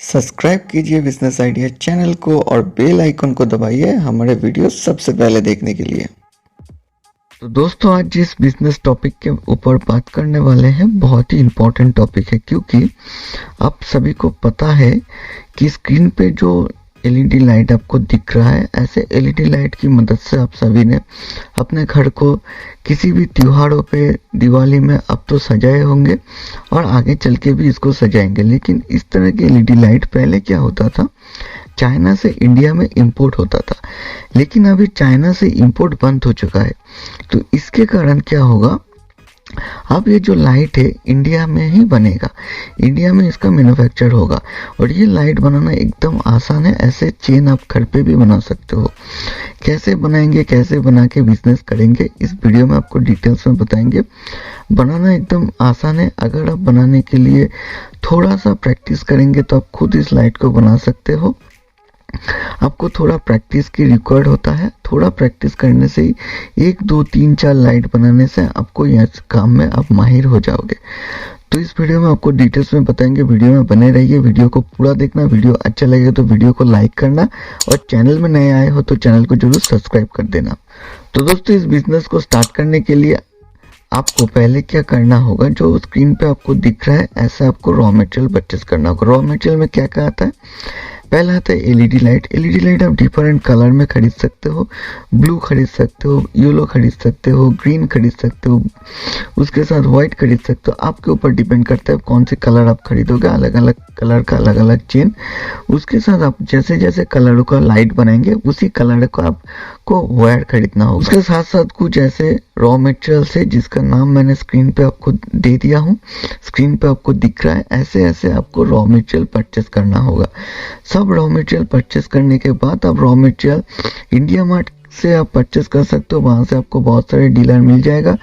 Subscribe कीजिए business idea channel को और बेल आइकन को दबाइए हमारे वीडियो सबसे पहले देखने के लिए। तो दोस्तों, आज जिस बिजनेस टॉपिक के ऊपर बात करने वाले हैं बहुत ही इम्पोर्टेंट टॉपिक है, क्योंकि आप सभी को पता है कि स्क्रीन पे जो एलईडी लाइट आपको दिख रहा है, ऐसे एलईडी लाइट की मदद से आप सभी ने अपने घर को किसी भी त्योहारों पे, दिवाली में अब तो सजाए होंगे और आगे चल के भी इसको सजाएंगे। लेकिन इस तरह की एलईडी लाइट पहले क्या होता था, चाइना से इंडिया में इंपोर्ट होता था, लेकिन अभी चाइना से इंपोर्ट बंद हो चुका है। तो इसके कारण क्या होगा, अब ये जो लाइट है इंडिया में ही बनेगा, इंडिया में इसका मैन्युफैक्चर होगा और ये लाइट बनाना एकदम आसान है। ऐसे चेन आप घर पे भी बना सकते हो। कैसे बनाएंगे, कैसे बना के बिजनेस करेंगे, इस वीडियो में आपको डिटेल्स में बताएंगे। बनाना एकदम आसान है। अगर आप बनाने के लिए थोड़ा सा प्रैक्टिस करेंगे तो आप खुद इस लाइट को बना सकते हो। आपको थोड़ा प्रैक्टिस की रिक्वायर्ड होता है। थोड़ा प्रैक्टिस करने से ही 1 2 3 4 लाइट बनाने से आपको यह काम में आप माहिर हो जाओगे। तो इस वीडियो में आपको डिटेल्स में बताएंगे, वीडियो में बने रहिए, वीडियो को पूरा देखना। वीडियो अच्छा लगे तो वीडियो को लाइक करना और चैनल में नए आए हो तो चैनल को जरूर सब्सक्राइब कर देना। तो दोस्तों, इस बिजनेस को स्टार्ट करने के लिए आपको पहले क्या करना होगा, जो स्क्रीन पे आपको दिख रहा है ऐसा आपको रॉ मटेरियल परचेस करना होगा। रॉ मटेरियल में क्या क्या आता है, पहला आता है एलईडी लाइट। एलईडी लाइट आप डिफरेंट कलर में खरीद सकते हो, ब्लू खरीद सकते हो, येलो खरीद सकते हो, ग्रीन खरीद सकते हो, उसके साथ व्हाइट खरीद सकते हो। आपके ऊपर डिपेंड करता है कौन सी कलर आप खरीदोगे, अलग अलग कलर का अलग अलग चेन। उसके साथ आप जैसे जैसे कलरों का लाइट बनाएंगे उसी कलर को आपको वायर खरीदना होगा। उसके साथ साथ कुछ ऐसे रॉ मटेरियल्स है जिसका नाम मैंने स्क्रीन पे आपको दे दिया हूँ, स्क्रीन पे आपको दिख रहा है। ऐसे ऐसे आपको रॉ मटेरियल परचेस करना होगा। सब रॉ मटेरियल परचेस करने के बाद आप रॉ मटेरियल इंडिया मार्ट से आप परचेस कर सकते हो, वहां से आपको बहुत सारे डीलर मिल जाएगा,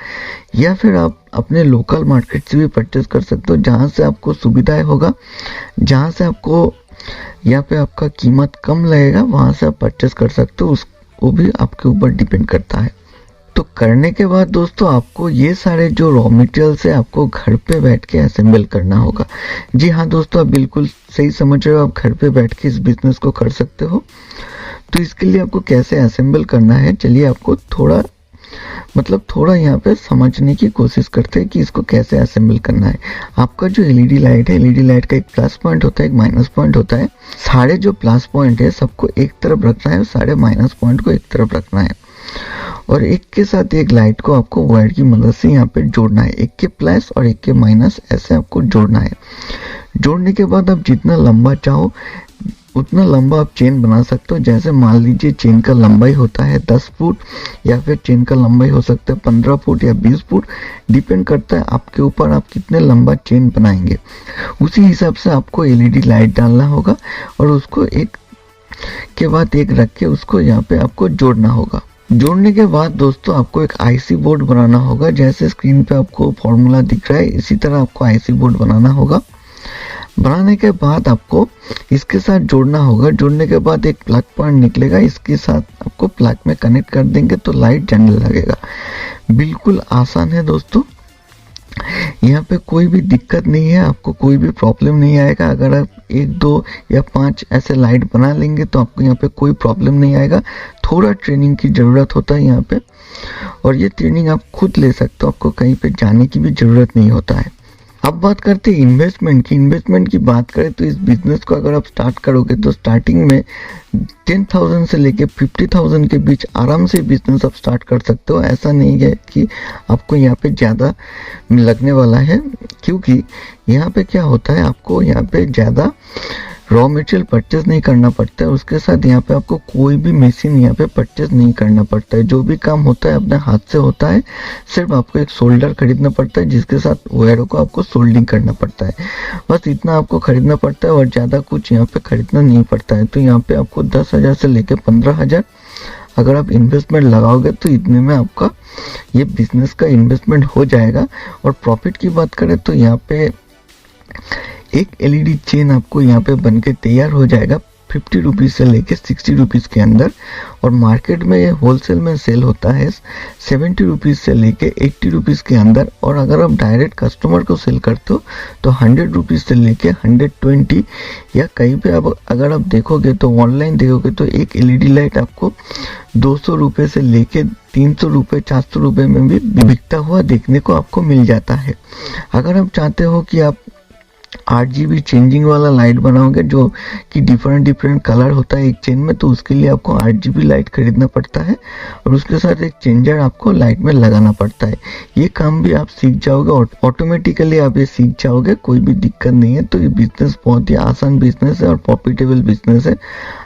या फिर आप अपने लोकल मार्केट से भी परचेस कर सकते हो, जहां से आपको सुविधाएं होगा, जहां से आपको यहाँ पे आपका कीमत कम लगेगा, वहां से आप परचेस कर सकते हो। वो भी आपके ऊपर डिपेंड करता है। तो करने के बाद दोस्तों, आपको ये सारे जो रॉ मटेरियल्स है आपको घर पे बैठ के असेंबल करना होगा। जी हाँ दोस्तों, आप बिल्कुल सही समझ रहे हो, आप घर पे बैठ के इस बिजनेस को कर सकते हो। तो इसके लिए आपको कैसे असेंबल करना है, चलिए आपको थोड़ा यहाँ पे समझने की कोशिश करते हैं कि इसको कैसे असेंबल करना है। आपका जो एलईडी लाइट है, एलईडी लाइट का एक प्लस पॉइंट होता है, एक माइनस पॉइंट होता है। सारे जो प्लस पॉइंट है सबको एक तरफ रखना है, सारे माइनस पॉइंट को एक तरफ रखना है और एक के साथ एक लाइट को आपको वायर की मदद से यहाँ पे जोड़ना है। एक के प्लस और एक के माइनस ऐसे आपको जोड़ना है। जोड़ने के बाद आप जितना लंबा चाहो उतना लंबा आप चेन बना सकते हो। जैसे मान लीजिए चेन का लंबाई होता है 10 फुट, या फिर चेन का लंबाई हो सकता है 15 फुट या 20 फुट, डिपेंड करता है आपके ऊपर आप कितने लंबा चेन बनाएंगे। उसी हिसाब से आपको एलईडी लाइट डालना होगा और उसको एक के बाद एक रख के उसको यहाँ पे आपको जोड़ना होगा। जोड़ने के बाद दोस्तों, आपको एक आईसी बोर्ड बनाना होगा। जैसे स्क्रीन पे आपको फॉर्मूला दिख रहा है, इसी तरह आपको आईसी बोर्ड बनाना होगा। बनाने के बाद आपको इसके साथ जोड़ना होगा। जोड़ने के बाद एक प्लग पॉइंट निकलेगा, इसके साथ आपको प्लग में कनेक्ट कर देंगे तो लाइट जलने लगेगा। बिल्कुल आसान है दोस्तों, यहाँ पे कोई भी दिक्कत नहीं है, आपको कोई भी प्रॉब्लम नहीं आएगा। अगर आप 1 2 या 5 ऐसे लाइट बना लेंगे तो आपको यहाँ पे कोई प्रॉब्लम नहीं आएगा। थोड़ा ट्रेनिंग की ज़रूरत होता है यहाँ पे, और ये ट्रेनिंग आप खुद ले सकते हो, आपको कहीं पे जाने की भी ज़रूरत नहीं होता है। अब बात करते हैं इन्वेस्टमेंट की। इन्वेस्टमेंट की बात करें तो इस बिजनेस को अगर आप स्टार्ट करोगे तो स्टार्टिंग में 10,000 से लेके 50,000 के बीच आराम से बिजनेस आप स्टार्ट कर सकते हो। ऐसा नहीं है कि आपको यहाँ पे ज़्यादा लगने वाला है, क्योंकि यहाँ पे क्या होता है, आपको यहाँ पे ज़्यादा रॉ मटेरियल परचेज नहीं करना पड़ता है। उसके साथ यहाँ पे आपको कोई भी मशीन यहाँ पे परचेज नहीं करना पड़ता है। जो भी काम होता है अपने हाथ से होता है। सिर्फ आपको एक सोल्डर खरीदना पड़ता है, जिसके साथ वायरों को आपको सोल्डिंग करना पड़ता है। बस इतना आपको खरीदना पड़ता है और ज़्यादा कुछ यहाँ पे खरीदना नहीं पड़ता है। तो यहाँ पे आपको 10,000 से लेकर 15,000 अगर आप इन्वेस्टमेंट लगाओगे तो इतने में आपका ये बिजनेस का इन्वेस्टमेंट हो जाएगा। और प्रॉफिट की बात करें तो यहाँ पे एक एलईडी चेन आपको यहाँ पे बनके तैयार हो जाएगा 50 रुपीज़ से लेके 60 रुपीज़ के अंदर, और मार्केट में ये होलसेल में सेल होता है 70 रुपीज़ से लेके 80 रुपीज़ के अंदर। और अगर आप डायरेक्ट कस्टमर को सेल करते हो तो 100 रुपीज़ से लेके 120, या कहीं पे अब अगर आप देखोगे तो ऑनलाइन देखोगे तो एक एलईडी लाइट आपको 200 रुपये से लेके 300 रुपये 400 रुपये में भी बिकता हुआ देखने को आपको मिल जाता है। अगर आप चाहते हो कि आप 8GB चेंजिंग वाला लाइट बनाओगे जो कि डिफरेंट कलर होता है एक चेन में, तो उसके लिए आपको 8GB लाइट खरीदना पड़ता है और उसके साथ एक चेंजर आपको लाइट में लगाना पड़ता है। ये काम भी आप सीख जाओगे और ऑटोमेटिकली आप ये सीख जाओगे, कोई भी दिक्कत नहीं है। तो ये बिजनेस बहुत ही आसान बिजनेस है और प्रॉफिटेबल बिजनेस है।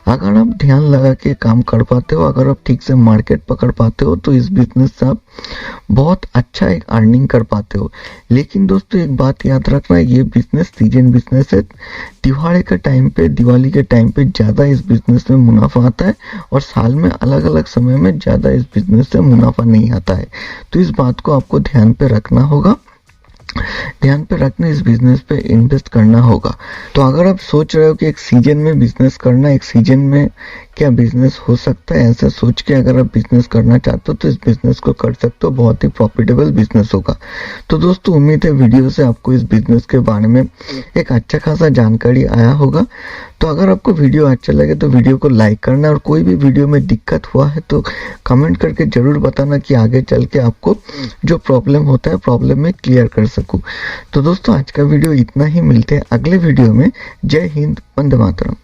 अगर आप ध्यान लगा के काम कर पाते हो, अगर आप ठीक से मार्केट पकड़ पाते हो, तो इस बिजनेस से आप बहुत अच्छा एक अर्निंग कर पाते हो। लेकिन दोस्तों एक बात याद रखना, ये बिजनेस सीजन बिजनेस है। दिवाली के टाइम पे ज़्यादा इस बिजनेस में मुनाफा आता है और साल में अलग अलग समय में ज़्यादा इस बिजनेस से मुनाफा नहीं आता है। तो इस बात को आपको ध्यान पे रखना होगा, ध्यान पे रखने इस बिजनेस पे इन्वेस्ट करना होगा। तो अगर आप सोच रहे हो कि एक सीजन में बिजनेस करना, एक सीजन में क्या बिजनेस हो सकता है, ऐसा सोच के अगर आप बिजनेस करना चाहते हो तो इस बिजनेस को कर सकते हो, बहुत ही प्रॉफिटेबल बिजनेस होगा। तो दोस्तों उम्मीद है वीडियो से आपको इस बिजनेस के बारे में एक अच्छा खासा जानकारी आया होगा। तो अगर आपको वीडियो अच्छा लगे तो वीडियो को लाइक करना, और कोई भी वीडियो में दिक्कत हुआ है तो कमेंट करके जरूर बताना कि आगे चल के आपको जो प्रॉब्लम होता है प्रॉब्लम में क्लियर कर सकूं। तो दोस्तों आज का वीडियो इतना ही, मिलते हैं अगले वीडियो में। जय हिंद, वंदे मातरम।